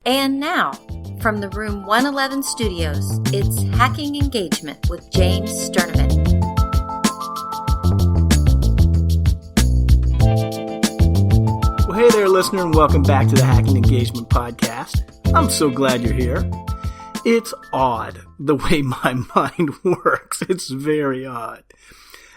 And now, from the Room 111 studios, it's Hacking Engagement with James Sterneman. Well, hey there, listener, and welcome back to the Hacking Engagement podcast. I'm so glad you're here. It's odd the way my mind works. It's very odd.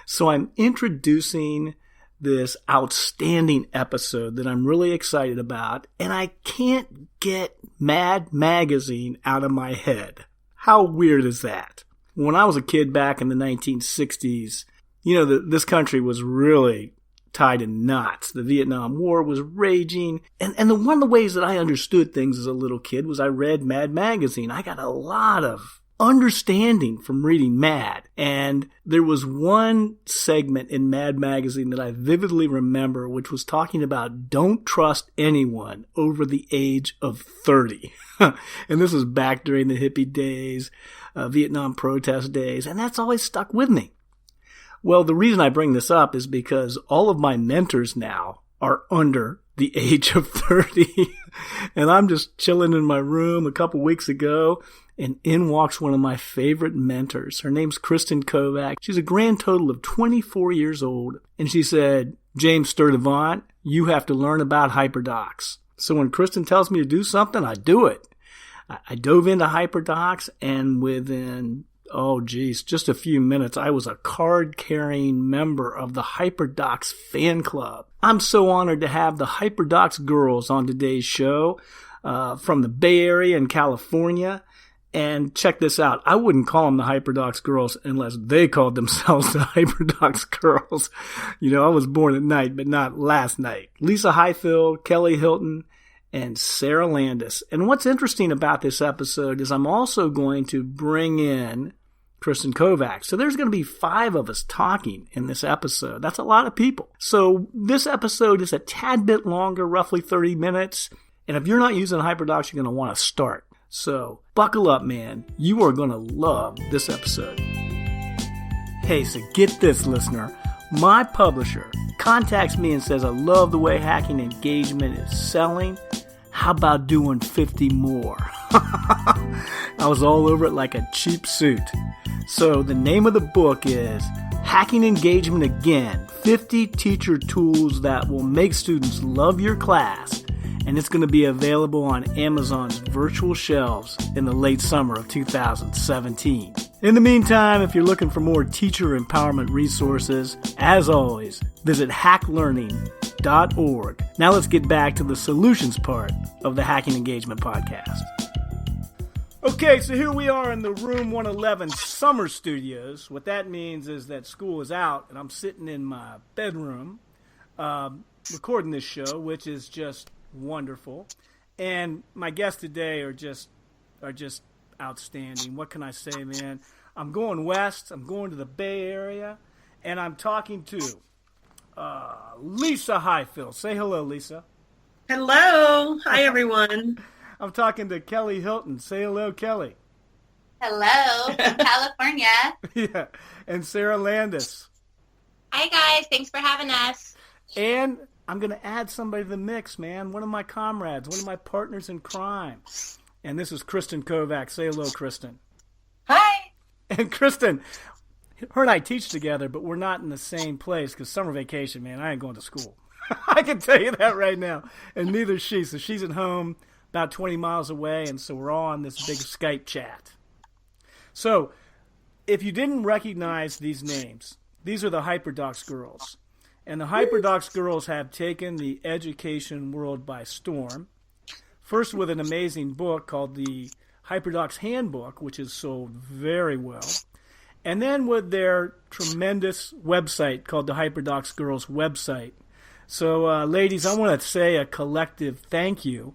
So I'm introducing this outstanding episode that I'm really excited about, and I can't get Mad Magazine out of my head. How weird is that? When I was a kid back in the 1960s, this country was really tied in knots. The Vietnam War was raging, and one of the ways that I understood things as a little kid was I read Mad Magazine. I got a lot of understanding from reading Mad. And there was one segment in Mad Magazine that I vividly remember, which was talking about don't trust anyone over the age of 30. And this was back during the hippie days, Vietnam protest days, and that's always stuck with me. Well, the reason I bring this up is because all of my mentors now are under the age of 30. And I'm just chilling in my room a couple weeks ago, and in walks one of my favorite mentors. Her name's Kristen Kovak. She's a grand total of 24 years old. And she said, James Sterneman, you have to learn about HyperDocs. So when Kristen tells me to do something, I do it. I dove into HyperDocs, and within just a few minutes, I was a card-carrying member of the HyperDocs fan club. I'm so honored to have the HyperDocs Girls on today's show from the Bay Area in California. And check this out. I wouldn't call them the HyperDocs Girls unless they called themselves the HyperDocs Girls. I was born at night, but not last night. Lisa Highfield, Kelly Hilton, and Sarah Landis. And what's interesting about this episode is I'm also going to bring in Kristen Kovak. So there's going to be 5 of us talking in this episode. That's a lot of people. So this episode is a tad bit longer, roughly 30 minutes. And if you're not using HyperDocs, you're going to want to start. So buckle up, man. You are going to love this episode. Hey, so get this, listener. My publisher contacts me and says, I love the way Hacking Engagement is selling. How about doing 50 more? I was all over it like a cheap suit. So the name of the book is Hacking Engagement Again, 50 Teacher Tools That Will Make Students Love Your Class. And it's going to be available on Amazon's virtual shelves in the late summer of 2017. In the meantime, if you're looking for more teacher empowerment resources, as always, visit hacklearning.org. Now let's get back to the solutions part of the Hacking Engagement podcast. Okay, so here we are in the Room 111 summer studios. What that means is that school is out, and I'm sitting in my bedroom recording this show, which is just wonderful. And my guests today are just outstanding. What can I say, man? I'm going west. I'm going to the Bay Area, and I'm talking to Lisa Highfield. Say hello, Lisa. Hello. Hi, everyone. I'm talking to Kelly Hilton. Say hello, Kelly. Hello from California. Yeah. And Sarah Landis. Hi, guys. Thanks for having us. And I'm going to add somebody to the mix, man. One of my comrades, one of my partners in crime. And this is Kristen Kovak. Say hello, Kristen. Hi. And Kristen, her and I teach together, but we're not in the same place because summer vacation, man, I ain't going to school. I can tell you that right now. And neither is she. So she's at home about 20 miles away, and so we're all on this big Skype chat. So if you didn't recognize these names, these are the HyperDocs Girls. And the HyperDocs Girls have taken the education world by storm. First with an amazing book called the HyperDocs Handbook, which is sold very well. And then with their tremendous website called the HyperDocs Girls website. So, ladies, I want to say a collective thank you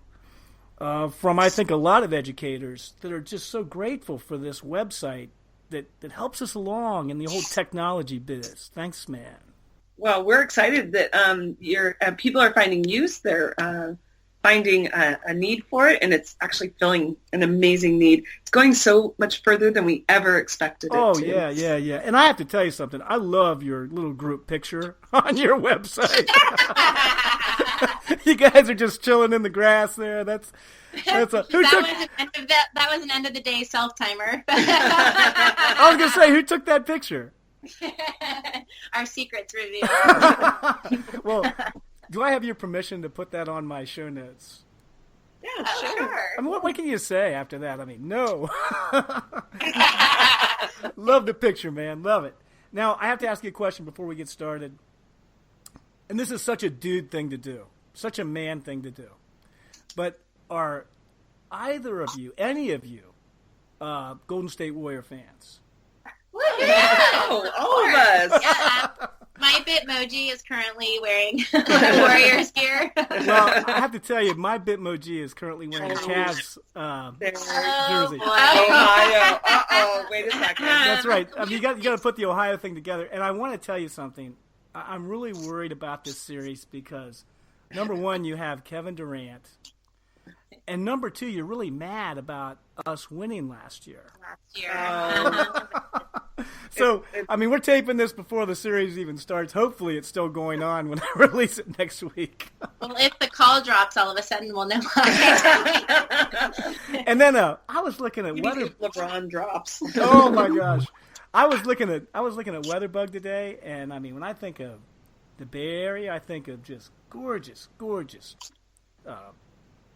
from, I think, a lot of educators that are just so grateful for this website that helps us along in the whole technology biz. Thanks, man. Well, we're excited that your people are finding use. They're finding a need for it, and it's actually filling an amazing need. It's going so much further than we ever expected it to. Oh, yeah. And I have to tell you something. I love your little group picture on your website. You guys are just chilling in the grass there. That was an end of the day self-timer. I was going to say, who took that picture? Our secret's revealed. Well, do I have your permission to put that on my show notes? Yeah, sure. I mean, what can you say after that? I mean, no. Love the picture, man. Love it. Now, I have to ask you a question before we get started. And this is such a dude thing to do. Such a man thing to do. But are either of you, any of you, Golden State Warrior fans? Yeah, all of us. Yeah. My Bitmoji is currently wearing Warriors gear. Well, I have to tell you, my Bitmoji is currently wearing a Cavs jersey. Ohio. Wait a second. That's right. I mean, you got to put the Ohio thing together. And I want to tell you something. I'm really worried about this series because, number one, you have Kevin Durant. And number two, you're really mad about us winning last year. So, I mean, we're taping this before the series even starts. Hopefully, it's still going on when I release it next week. Well, if the call drops, all of a sudden we'll know why. And then I was looking at weather. LeBron drops. Oh my gosh, I was looking at WeatherBug today, and I mean, when I think of the Bay Area, I think of just gorgeous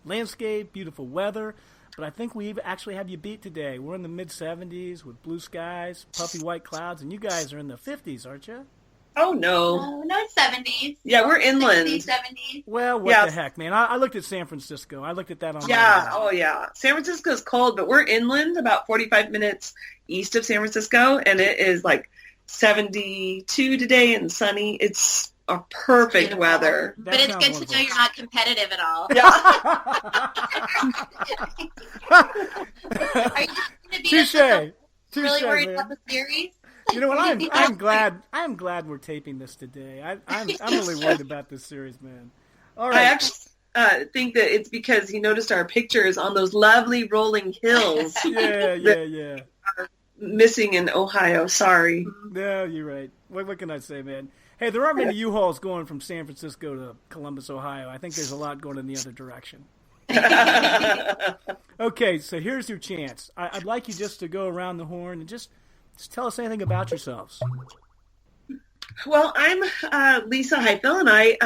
landscape, beautiful weather. But I think we actually have you beat today. We're in the mid-70s with blue skies, puffy white clouds, and you guys are in the 50s, aren't you? Oh, no. No, it's 70s. Yeah, we're inland. 60s, 70s. Well, what the heck, man? I looked at San Francisco. I looked at that on Yeah, oh, yeah. San Francisco's cold, but we're inland, about 45 minutes east of San Francisco, and it is like 72 today and sunny. It's a perfect weather. But it's good to know you're not competitive at all. Yeah. Are you going to be really worried about the series? You know what? I'm glad we're taping this today. I'm really worried about this series, man. All right. I actually think that it's because he noticed our pictures on those lovely rolling hills. Yeah. Are missing in Ohio. Sorry. No, you're right. What can I say, man? Hey, there aren't many U-Hauls going from San Francisco to Columbus, Ohio. I think there's a lot going in the other direction. Okay, so here's your chance. I'd like you just to go around the horn and just tell us anything about yourselves. Well, I'm Lisa Heifel, and I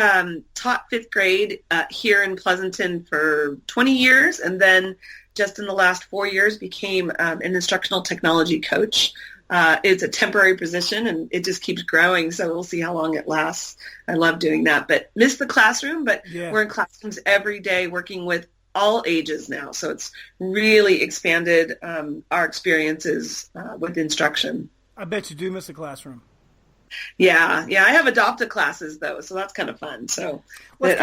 taught fifth grade here in Pleasanton for 20 years, and then just in the last 4 years became an instructional technology coach. It's a temporary position, and it just keeps growing, so we'll see how long it lasts. I love doing that, but miss the classroom, but we're in classrooms every day working with all ages now, so it's really expanded our experiences with instruction. I bet you do miss the classroom. Yeah, I have adopted classes, though, so that's kind of fun. So it's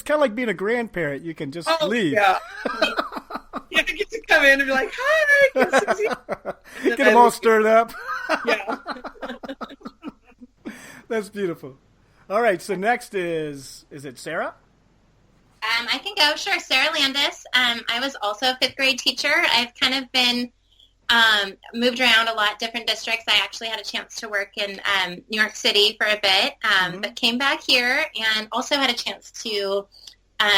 kind of like being a grandparent. You can just leave. Yeah. Yeah, I get to come in and be like, hi, guess who's here? Get them all stirred up. Yeah. That's beautiful. All right, so next is it Sarah? I can go. Sure, Sarah Landis. I was also a fifth grade teacher. I've kind of been moved around a lot, different districts. I actually had a chance to work in New York City for a bit, but came back here and also had a chance to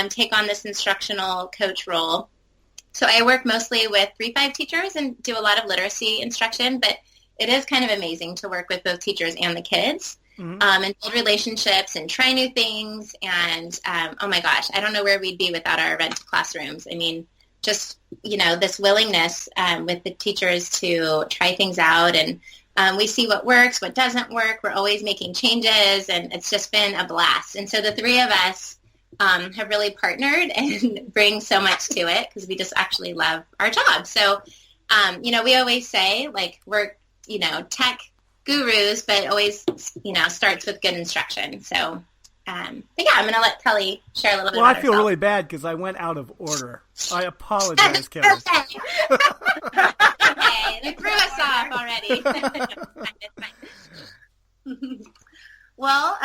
take on this instructional coach role. So I work mostly with 3-5 teachers and do a lot of literacy instruction, but it is kind of amazing to work with both teachers and the kids and build relationships and try new things. And, oh, my gosh, I don't know where we'd be without our rented classrooms. I mean, just, this willingness with the teachers to try things out. And we see what works, what doesn't work. We're always making changes, and it's just been a blast. And so the three of us have really partnered and bring so much to it because we just actually love our job. So, we always say, like, we're, tech gurus, but it always, starts with good instruction. So, but yeah, I'm going to let Kelly share a little bit about I feel really bad because I went out of order. I apologize, Kelly. Okay, they threw us off already. It's fine. Well,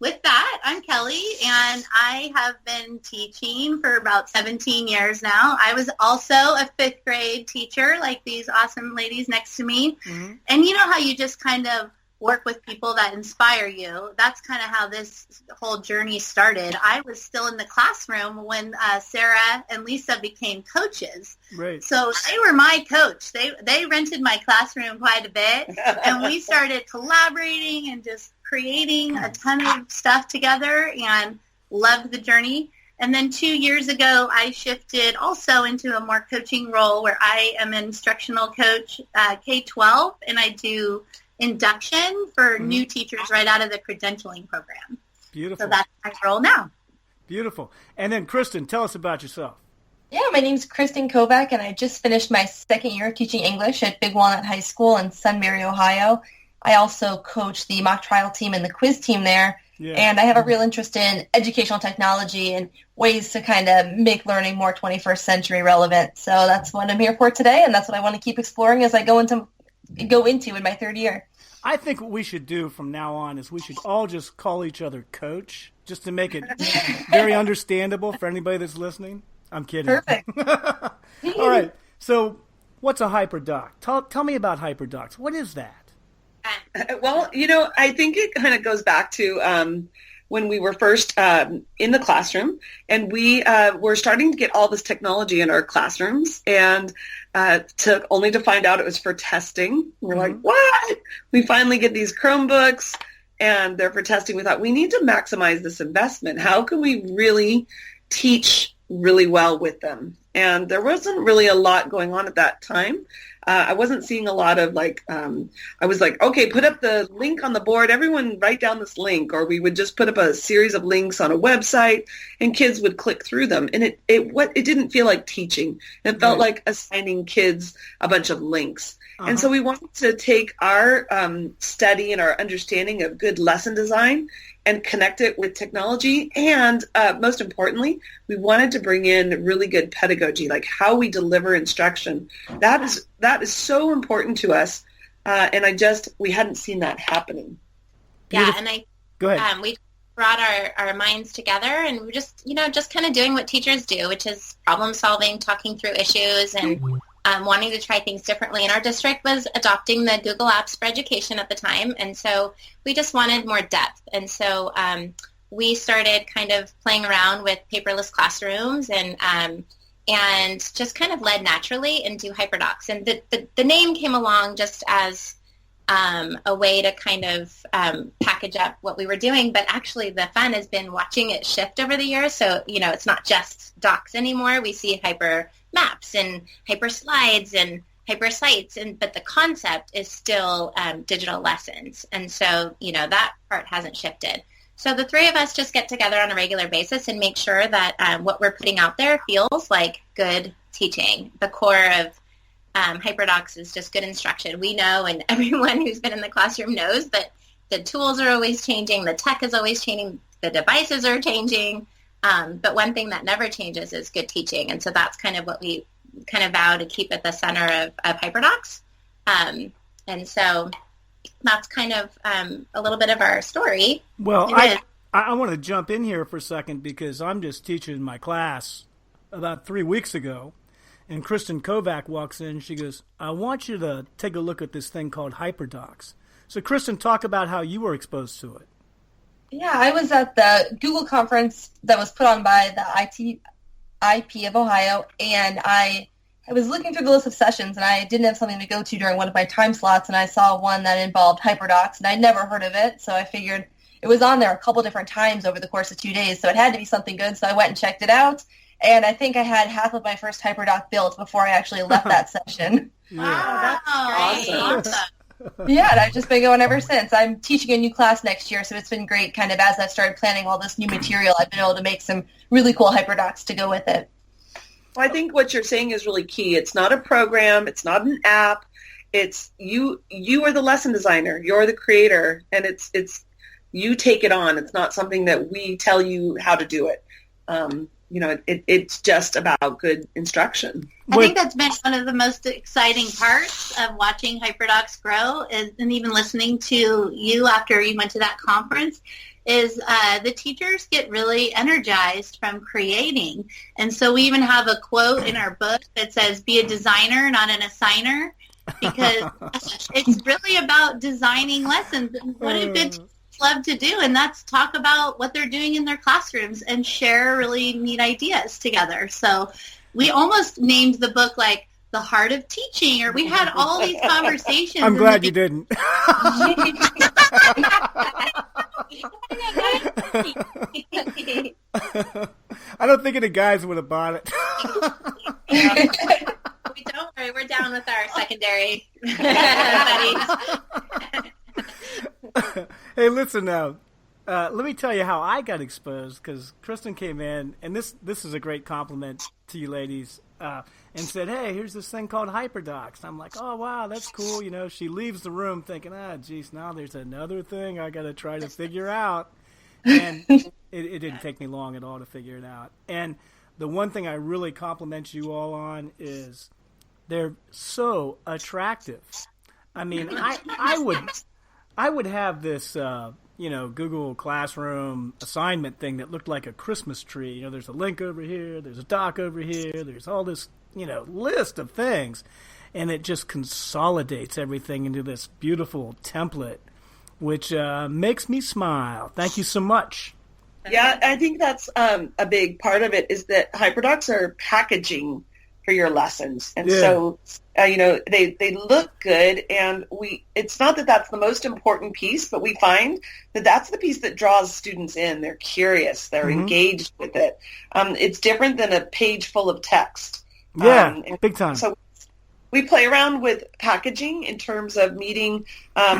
with that, I'm Kelly, and I have been teaching for about 17 years now. I was also a fifth grade teacher, like these awesome ladies next to me. Mm-hmm. And you know how you just kind of work with people that inspire you. That's kind of how this whole journey started. I was still in the classroom when Sarah and Lisa became coaches. Right. So they were my coach. They rented my classroom quite a bit, and we started collaborating and just creating a ton of stuff together, and loved the journey. And then 2 years ago, I shifted also into a more coaching role where I am an instructional coach, K-12, and I do induction for new teachers right out of the credentialing program. Beautiful. So that's my role now. Beautiful. And then, Kristen, tell us about yourself. Yeah, my name's Kristen Kovak, and I just finished my second year of teaching English at Big Walnut High School in Sunbury, Ohio. I also coach the mock trial team and the quiz team there. Yeah. And I have a real interest in educational technology and ways to kind of make learning more 21st century relevant. So that's what I'm here for today, and that's what I want to keep exploring as I go into in my third year. I think what we should do from now on is we should all just call each other coach, just to make it very understandable for anybody that's listening. I'm kidding. Perfect. All right. So what's a HyperDoc? Tell me about HyperDocs. What is that? Well, I think it kind of goes back to when we were first in the classroom, and we were starting to get all this technology in our classrooms, and only to find out it was for testing. We're like, what? We finally get these Chromebooks, and they're for testing. We thought, we need to maximize this investment. How can we really teach really well with them? And there wasn't really a lot going on at that time. I wasn't seeing a lot of I was like, okay, put up the link on the board. Everyone write down this link. Or we would just put up a series of links on a website, and kids would click through them. And it didn't feel like teaching. It felt like assigning kids a bunch of links. And so we wanted to take our study and our understanding of good lesson design and connect it with technology. And most importantly, we wanted to bring in really good pedagogy, like how we deliver instruction. That is so important to us. And we hadn't seen that happening. Yeah, and Go ahead. We brought our minds together, and we just kind of doing what teachers do, which is problem solving, talking through issues, and wanting to try things differently. And our district was adopting the Google Apps for Education at the time, and so we just wanted more depth. And so we started kind of playing around with paperless classrooms, and just kind of led naturally into HyperDocs. And the name came along just as a way to kind of package up what we were doing, but actually the fun has been watching it shift over the years. So, it's not just docs anymore. We see hyper maps and hyper slides and hyper sites, but the concept is still digital lessons. And so, that part hasn't shifted. So the three of us just get together on a regular basis and make sure that what we're putting out there feels like good teaching. The core of HyperDocs is just good instruction. We know, and everyone who's been in the classroom knows, that the tools are always changing, the tech is always changing, the devices are changing, but one thing that never changes is good teaching. And so that's kind of what we kind of vow to keep at the center of HyperDocs. And so that's kind of a little bit of our story. Well, I want to jump in here for a second, because I'm just teaching my class about 3 weeks ago, and Kristen Kovak walks in. She goes, I want you to take a look at this thing called HyperDocs. So, Kristen, talk about how you were exposed to it. Yeah, I was at the Google conference that was put on by the IP of Ohio, and I was looking through the list of sessions, and I didn't have something to go to during one of my time slots, and I saw one that involved HyperDocs, and I'd never heard of it, so I figured it was on there a couple different times over the course of 2 days, so it had to be something good, so I went and checked it out, and I think I had half of my first HyperDoc built before I actually left that session. Wow, that's awesome. Yeah, and I've just been going ever since. I'm teaching a new class next year, so it's been great kind of as I've started planning all this new material. I've been able to make some really cool HyperDocs to go with it. Well, I think what you're saying is really key. It's not a program. It's not an app. It's you are the lesson designer. You're the creator, and it's you take it on. It's not something that we tell you how to do it. It's just about good instruction. I think that's been one of the most exciting parts of watching HyperDocs grow, and even listening to you after you went to that conference, is the teachers get really energized from creating. And so we even have a quote in our book that says, be a designer, not an assigner. because it's really about designing lessons. And what do good teachers love to do? And that's talk about what they're doing in their classrooms and share really neat ideas together. So we almost named the book like The Heart of Teaching, or we had all these conversations. I'm glad you didn't. I don't think any guys would have bought it. Don't worry, we're down with our secondary buddies. Hey, listen now. Let me tell you how I got exposed, because Kristen came in, and this is a great compliment to you ladies, and said, hey, here's this thing called HyperDocs. I'm like, oh, wow, that's cool. You know, she leaves the room thinking, geez, now there's another thing I got to try to figure out. And it didn't take me long at all to figure it out. And the one thing I really compliment you all on is they're so attractive. I mean, I would have this, Google Classroom assignment thing that looked like a Christmas tree. You know, there's a link over here, there's a doc over here, there's all this, list of things. And it just consolidates everything into this beautiful template, which makes me smile. Thank you so much. Yeah, I think that's a big part of it, is that HyperDocs are packaging for your lessons. And so, they look good, and it's not that that's the most important piece, but we find that that's the piece that draws students in. They're curious. They're engaged with it. It's different than a page full of text. Yeah, big time. So we play around with packaging in terms of meeting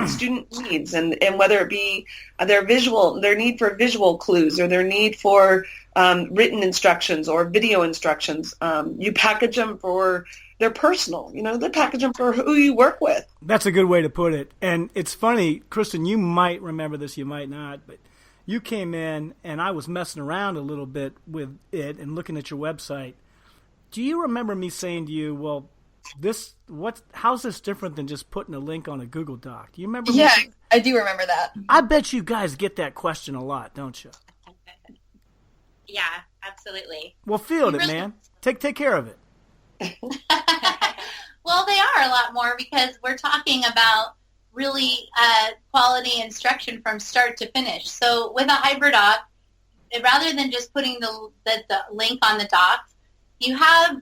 student needs, and whether it be their need for visual clues, or their need for written instructions or video instructions. You package them for their personal, they package them for who you work with. That's a good way to put it. And it's funny, Kristen, you might remember this, you might not, but you came in and I was messing around a little bit with it and looking at your website. Do you remember me saying to you, well, how's this different than just putting a link on a Google Doc? Do you remember? Yeah, I do remember that. I bet you guys get that question a lot, don't you? Yeah, absolutely. Well, field it, man. Take care of it. Well, they are a lot more, because we're talking about really quality instruction from start to finish. So with a HyperDoc, rather than just putting the link on the doc, you have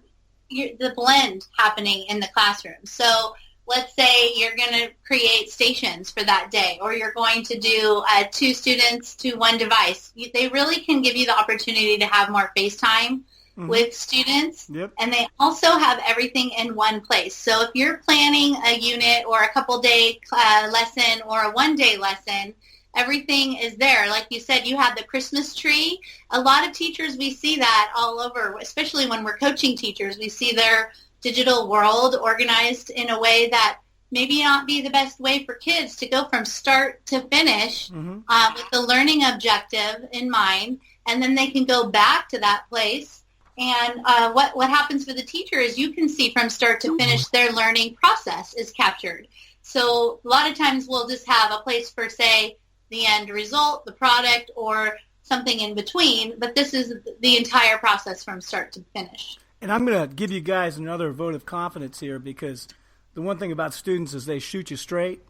the blend happening in the classroom. So let's say you're going to create stations for that day, or you're going to do 2 students to 1 device. They really can give you the opportunity to have more FaceTime with students. Yep. And they also have everything in one place. So if you're planning a unit or a couple-day lesson or a 1-day lesson, everything is there. Like you said, you had the Christmas tree. A lot of teachers, we see that all over, especially when we're coaching teachers. We see their digital world organized in a way that maybe not be the best way for kids to go from start to finish with the learning objective in mind. And then they can go back to that place. And what happens for the teacher is you can see from start to finish their learning process is captured. So a lot of times we'll just have a place for, say, the end result, the product, or something in between. But this is the entire process from start to finish. And I'm going to give you guys another vote of confidence here, because the one thing about students is they shoot you straight.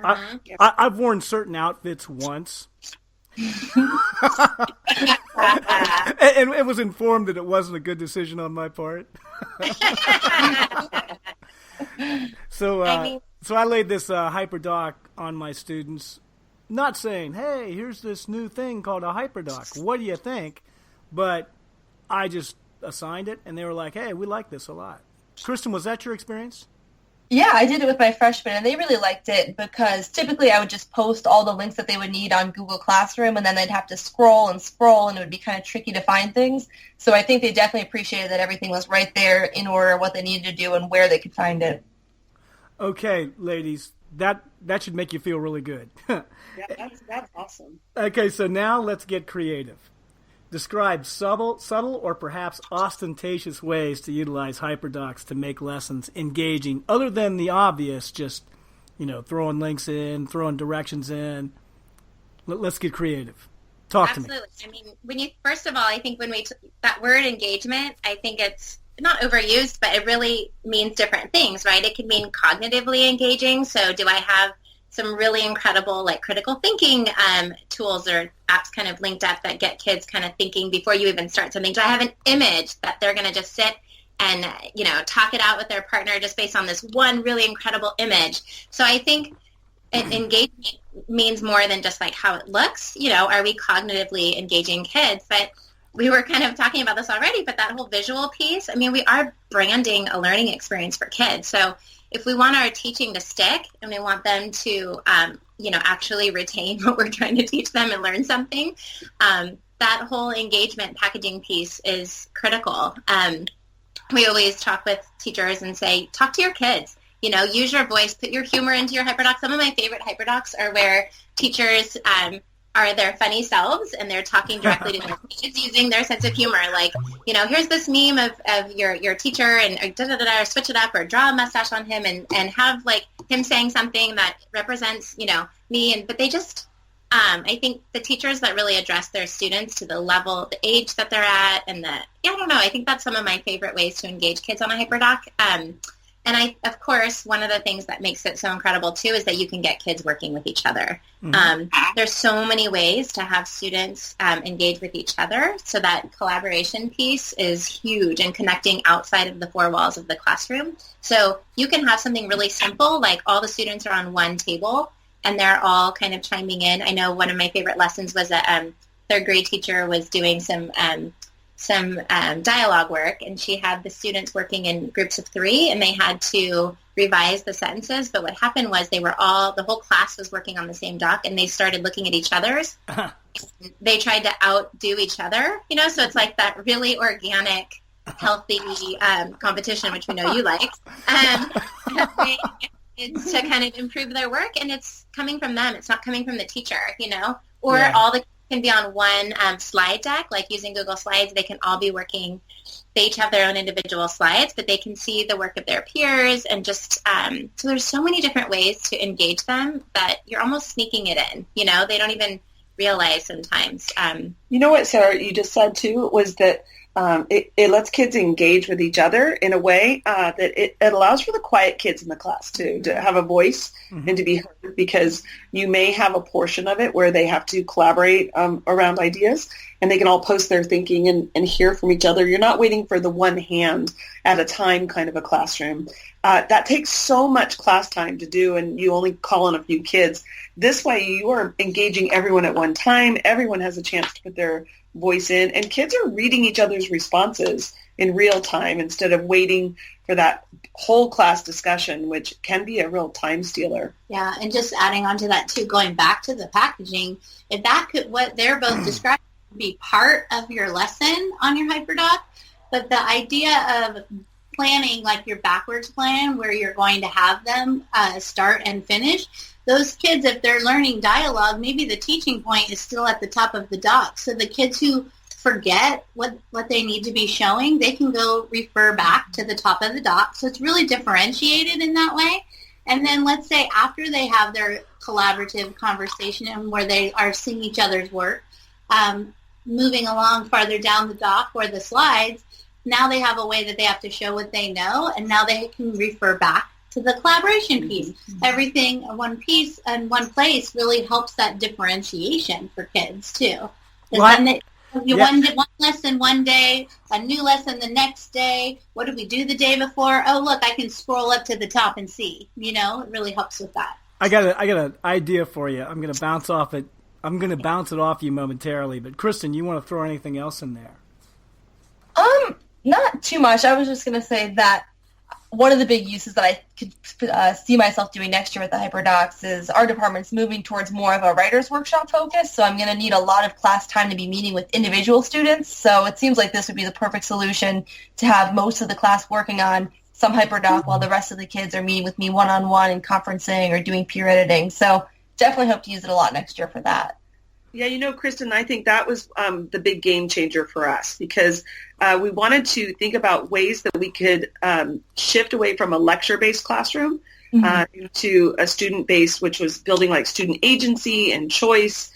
I've worn certain outfits once. And it was informed that it wasn't a good decision on my part. So I laid this HyperDoc on my students, not saying, hey, here's this new thing called a HyperDoc. What do you think? But I just assigned it, and they were like, hey, we like this a lot. Kristen, was that your experience? Yeah, I did it with my freshmen, and they really liked it, because typically I would just post all the links that they would need on Google Classroom, and then they'd have to scroll, and it would be kind of tricky to find things. So I think they definitely appreciated that everything was right there in order, what they needed to do, and where they could find it. Okay, ladies, that should make you feel really good. Yeah, that's awesome. Okay, so now let's get creative. Describe subtle or perhaps ostentatious ways to utilize HyperDocs to make lessons engaging, other than the obvious, just, throwing links in, throwing directions in. Let's get creative. Talk to me. Absolutely. I mean, first of all, I think when that word engagement, I think it's not overused, but it really means different things, right? It could mean cognitively engaging. So do I have some really incredible like critical thinking tools or apps kind of linked up that get kids kind of thinking before you even start something? Do I have an image that they're going to just sit and, talk it out with their partner just based on this one really incredible image? So I think engagement means more than just like how it looks. Are we cognitively engaging kids? But we were kind of talking about this already, but that whole visual piece, we are branding a learning experience for kids. So if we want our teaching to stick and we want them to, actually retain what we're trying to teach them and learn something, that whole engagement packaging piece is critical. We always talk with teachers and say, talk to your kids. Use your voice, put your humor into your HyperDocs. Some of my favorite HyperDocs are where teachers are their funny selves and they're talking directly to their kids using their sense of humor. Like, here's this meme of your teacher and or switch it up or draw a mustache on him and have like him saying something that represents, me. But they just, I think the teachers that really address their students to the level, the age that they're at I think that's some of my favorite ways to engage kids on a HyperDoc. And of course, one of the things that makes it so incredible, too, is that you can get kids working with each other. There's so many ways to have students engage with each other. So that collaboration piece is huge and connecting outside of the four walls of the classroom. So you can have something really simple, like all the students are on one table and they're all kind of chiming in. I know one of my favorite lessons was a third grade teacher was doing some dialogue work, and she had the students working in groups of 3, and they had to revise the sentences. But what happened was the whole class was working on the same doc, and they started looking at each other's. They tried to outdo each other, so it's like that really organic, healthy competition, which we know you like. It's to kind of improve their work, and it's coming from them. It's not coming from the teacher, or all the can be on one slide deck, like using Google Slides. They can all be working. They each have their own individual slides, but they can see the work of their peers and just, so there's so many different ways to engage them that you're almost sneaking it in. They don't even realize sometimes. What, Sarah, you just said too, was that it lets kids engage with each other in a way that it allows for the quiet kids in the class too to have a voice and to be heard, because you may have a portion of it where they have to collaborate around ideas, and they can all post their thinking and hear from each other. You're not waiting for the one hand at a time kind of a classroom. That takes so much class time to do, and you only call on a few kids. This way you are engaging everyone at one time. Everyone has a chance to put their voice in, and kids are reading each other's responses in real time instead of waiting for that whole class discussion, which can be a real time stealer. Yeah, and just adding on to that too, going back to the packaging, if that could, what they're both describing, be part of your lesson on your HyperDoc, but the idea of planning like your backwards plan where you're going to have them start and finish, those kids, if they're learning dialogue, maybe the teaching point is still at the top of the doc. So the kids who forget what they need to be showing, they can go refer back to the top of the doc. So it's really differentiated in that way. And then let's say after they have their collaborative conversation and where they are seeing each other's work, moving along farther down the doc or the slides, now they have a way that they have to show what they know, and now they can refer back to the collaboration piece. Everything in one piece and one place really helps that differentiation for kids too. One lesson one day, a new lesson the next day. What did we do the day before? Oh, look, I can scroll up to the top and see. It really helps with that. I got an idea for you. I'm going to bounce it off you momentarily. But Kristen, you want to throw anything else in there? Not too much. I was just going to say that one of the big uses that I could see myself doing next year with the HyperDocs is our department's moving towards more of a writer's workshop focus, so I'm going to need a lot of class time to be meeting with individual students, so it seems like this would be the perfect solution to have most of the class working on some HyperDoc while the rest of the kids are meeting with me one-on-one and conferencing or doing peer editing, so definitely hope to use it a lot next year for that. Yeah, Kristen, I think that was the big game changer for us, because we wanted to think about ways that we could shift away from a lecture-based classroom to a student-based, which was building like student agency and choice,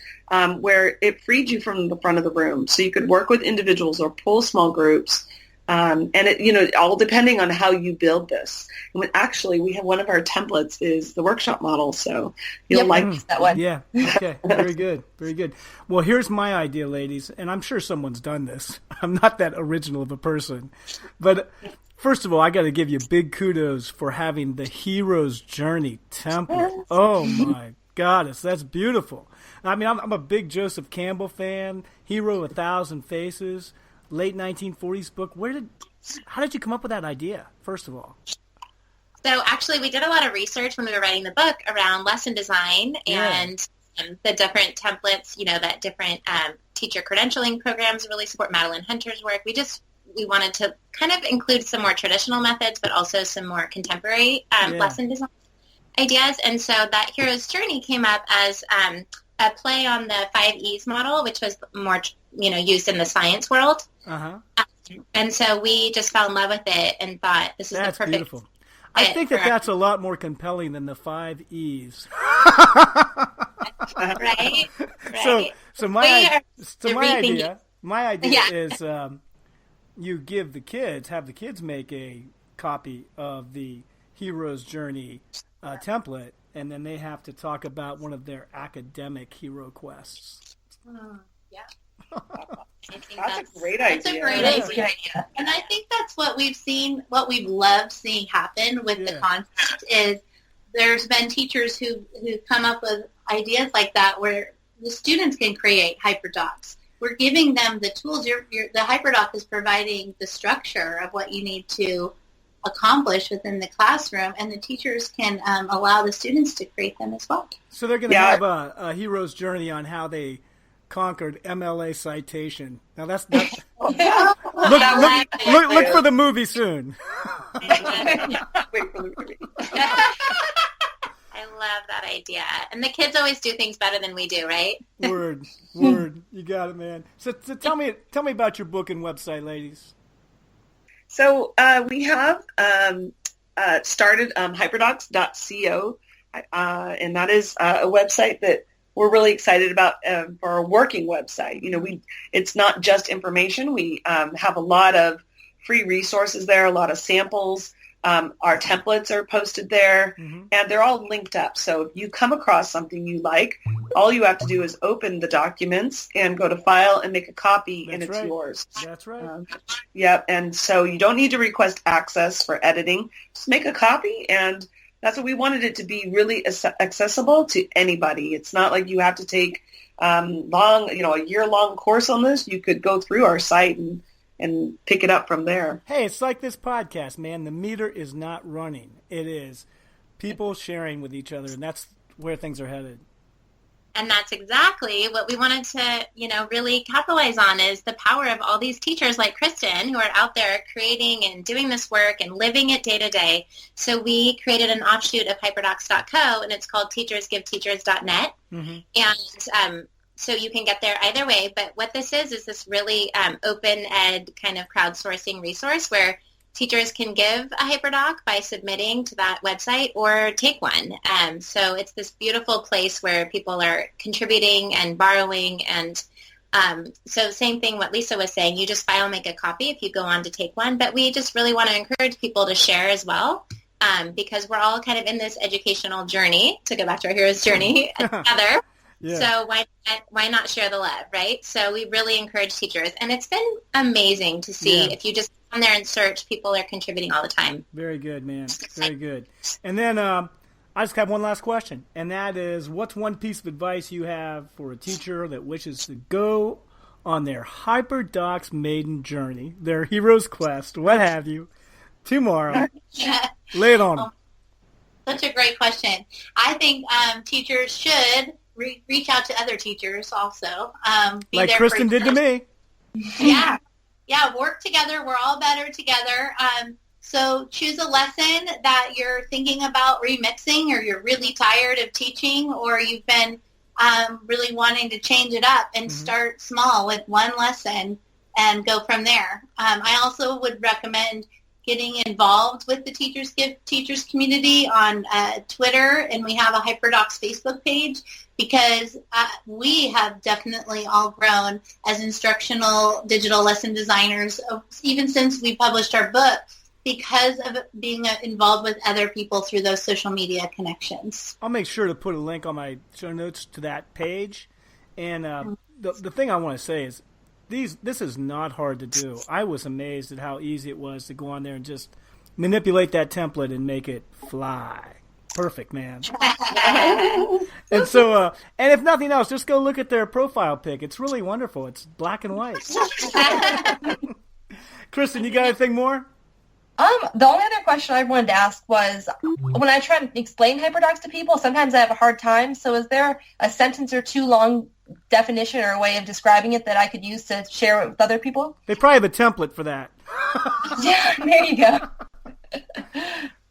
where it freed you from the front of the room. So you could work with individuals or pull small groups And it, all depending on how you build this. And actually, we have one of our templates is the workshop model, so you'll like that one. Yeah. Okay. Very good. Very good. Well, here's my idea, ladies, and I'm sure someone's done this. I'm not that original of a person, but first of all, I got to give you big kudos for having the hero's journey template. Oh my goddess, that's beautiful. I mean, I'm a big Joseph Campbell fan. Hero, 1,000 Faces. Late 1940s book. How did you come up with that idea, first of all? So actually, we did a lot of research when we were writing the book around lesson design and the different templates, that different teacher credentialing programs really support. Madeline Hunter's work. We wanted to kind of include some more traditional methods, but also some more contemporary lesson design ideas. And so that hero's journey came up as a play on the 5 E's model, which was more used in the science world. Uh-huh. And so we just fell in love with it and thought this is the perfect. Beautiful. I think that's a lot more compelling than the 5 E's. Right. So my idea is you have the kids make a copy of the hero's journey template, and then they have to talk about one of their academic hero quests. Yeah. That's a great idea. That's a great idea. And I think that's what we've loved seeing happen with the concept is there's been teachers who come up with ideas like that where the students can create HyperDocs. We're giving them the tools. The HyperDoc is providing the structure of what you need to accomplish within the classroom, and the teachers can allow the students to create them as well. So they're going to have a hero's journey on how they conquered MLA citation. Now that's look for the movie soon. Wait for the movie. I love that idea. And the kids always do things better than we do, right? Word. You got it, man. So tell me about your book and website, ladies. So we have started HyperDocs.co, and that is a website that we're really excited about for our working website. It's not just information. We have a lot of free resources there, a lot of samples. Our templates are posted there, and they're all linked up. So if you come across something you like, all you have to do is open the documents and go to File and make a copy, and it's yours. That's right. Yep, and so you don't need to request access for editing. Just make a copy, and that's what we wanted it to be, really accessible to anybody. It's not like you have to take a year-long course on this. You could go through our site and pick it up from there. Hey, it's like this podcast, man. The meter is not running. It is people sharing with each other, and that's where things are headed. And that's exactly what we wanted to, really capitalize on is the power of all these teachers like Kristen who are out there creating and doing this work and living it day to day. So we created an offshoot of HyperDocs.co, and it's called teachersgiveteachers.net. And so you can get there either way. But what this is this really open ed kind of crowdsourcing resource where teachers can give a HyperDoc by submitting to that website or take one. So it's this beautiful place where people are contributing and borrowing. And so same thing what Lisa was saying, you just file, make a copy if you go on to take one. But we just really want to encourage people to share as well because we're all kind of in this educational journey, to go back to our hero's journey together. Yeah. So why not share the love, right? So we really encourage teachers. And it's been amazing to see if you just go on there and search, people are contributing all the time. Very good, man. Very good. And then I just have one last question, and that is, what's one piece of advice you have for a teacher that wishes to go on their HyperDocs maiden journey, their hero's quest, what have you, tomorrow? Lay it on them. Such a great question. I think teachers should reach out to other teachers also. Like Kristen did to me. Yeah, work together. We're all better together. So choose a lesson that you're thinking about remixing, or you're really tired of teaching, or you've been really wanting to change it up, and start small with one lesson and go from there. I also would recommend getting involved with the Teachers Give Teachers community on Twitter, and we have a HyperDocs Facebook page, because we have definitely all grown as instructional digital lesson designers, even since we published our book, because of being involved with other people through those social media connections. I'll make sure to put a link on my show notes to that page. And the thing I want to say is, this is not hard to do. I was amazed at how easy it was to go on there and just manipulate that template and make it fly. Perfect, man. And so, and if nothing else, just go look at their profile pic. It's really wonderful. It's black and white. Kristen, you got anything more? The only other question I wanted to ask was, when I try to explain HyperDocs to people, sometimes I have a hard time. So is there a sentence or two long definition or a way of describing it that I could use to share it with other people? They probably have a template for that. Yeah, there you go.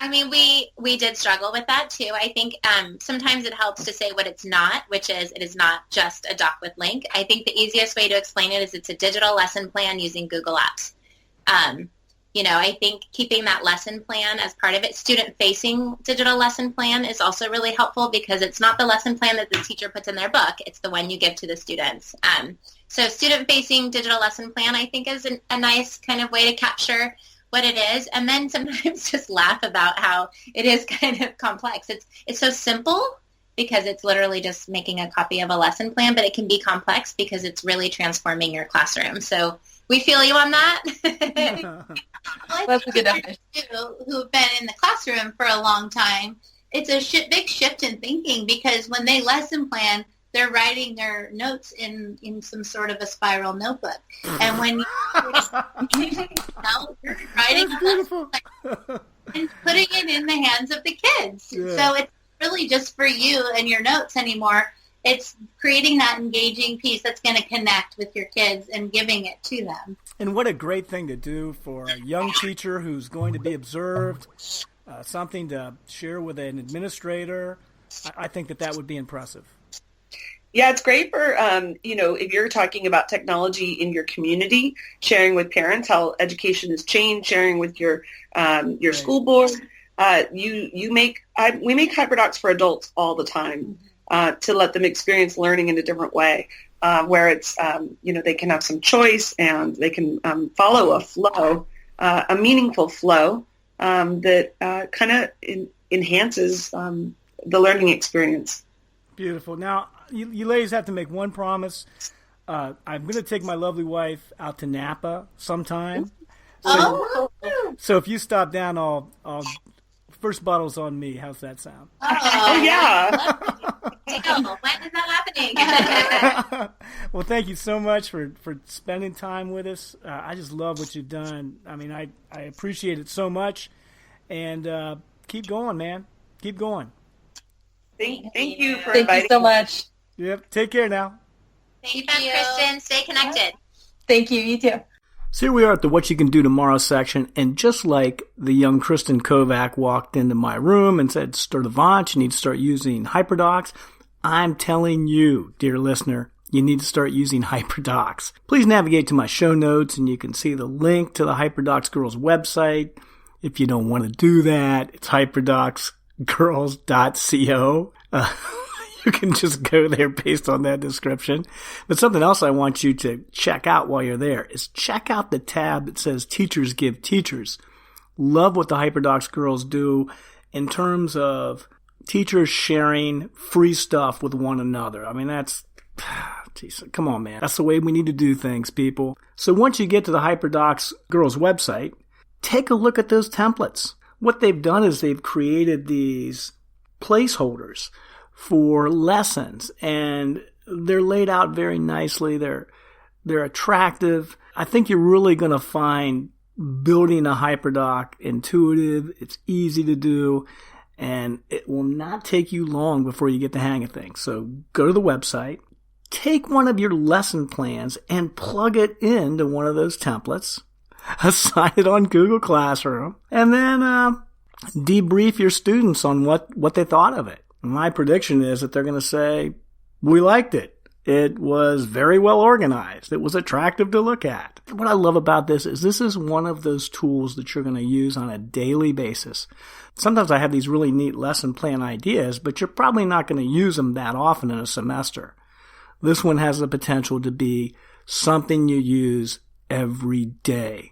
I mean, we did struggle with that too. I think sometimes it helps to say what it's not, which is it is not just a doc with link. I think the easiest way to explain it is it's a digital lesson plan using Google Apps. I think keeping that lesson plan as part of it, student-facing digital lesson plan, is also really helpful, because it's not the lesson plan that the teacher puts in their book. It's the one you give to the students. So student-facing digital lesson plan, I think, is a nice kind of way to capture what it is. And then sometimes just laugh about how it is kind of complex. It's so simple because it's literally just making a copy of a lesson plan, but it can be complex because it's really transforming your classroom. So we feel you on that. That's a good definition. Who've been in the classroom for a long time, it's a big shift in thinking, because when they lesson plan, they're writing their notes in some sort of a spiral notebook. And when you're writing and putting it in the hands of the kids. Yeah. So it's really just for you and your notes anymore. It's creating that engaging piece that's going to connect with your kids and giving it to them. And what a great thing to do for a young teacher who's going to be observed, something to share with an administrator. I think that would be impressive. Yeah, it's great for, if you're talking about technology in your community, sharing with parents how education has changed, sharing with your school board. We make HyperDocs for adults all the time. To let them experience learning in a different way, where it's, they can have some choice and they can follow a flow, a meaningful flow that kind of enhances the learning experience. Beautiful. Now, you ladies have to make one promise. I'm going to take my lovely wife out to Napa sometime. So if you stop down, I'll first bottle's on me. How's that sound? Oh yeah. When is that happening? Well, thank you so much for spending time with us. I just love what you've done. I mean, I appreciate it so much. And keep going, man. Keep going. Thank you for inviting me. Thank you so much. Yep. Take care now. Thank you, Kristen. Stay connected. Thank you. You too. So here we are at the What You Can Do Tomorrow section, and just like the young Kristen Kovak walked into my room and said, Sturdivant, you need to start using HyperDocs, I'm telling you, dear listener, you need to start using HyperDocs. Please navigate to my show notes, and you can see the link to the HyperDocs Girls website. If you don't want to do that, it's hyperdocsgirls.co. You can just go there based on that description. But something else I want you to check out while you're there is check out the tab that says Teachers Give Teachers. Love what the HyperDocs Girls do in terms of teachers sharing free stuff with one another. I mean, geez, come on, man. That's the way we need to do things, people. So once you get to the HyperDocs Girls website, take a look at those templates. What they've done is they've created these placeholders for lessons, and they're laid out very nicely. They're attractive. I think you're really going to find building a HyperDoc intuitive. It's easy to do, and it will not take you long before you get the hang of things. So go to the website, take one of your lesson plans and plug it into one of those templates, assign it on Google Classroom, and then debrief your students on what they thought of it. My prediction is that they're going to say, we liked it. It was very well organized. It was attractive to look at. What I love about this is one of those tools that you're going to use on a daily basis. Sometimes I have these really neat lesson plan ideas, but you're probably not going to use them that often in a semester. This one has the potential to be something you use every day.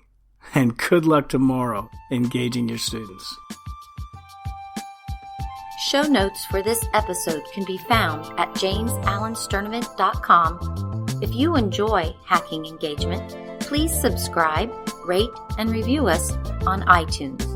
And good luck tomorrow engaging your students. Show notes for this episode can be found at janesallensturnament.com. If you enjoy Hacking Engagement, please subscribe, rate, and review us on iTunes.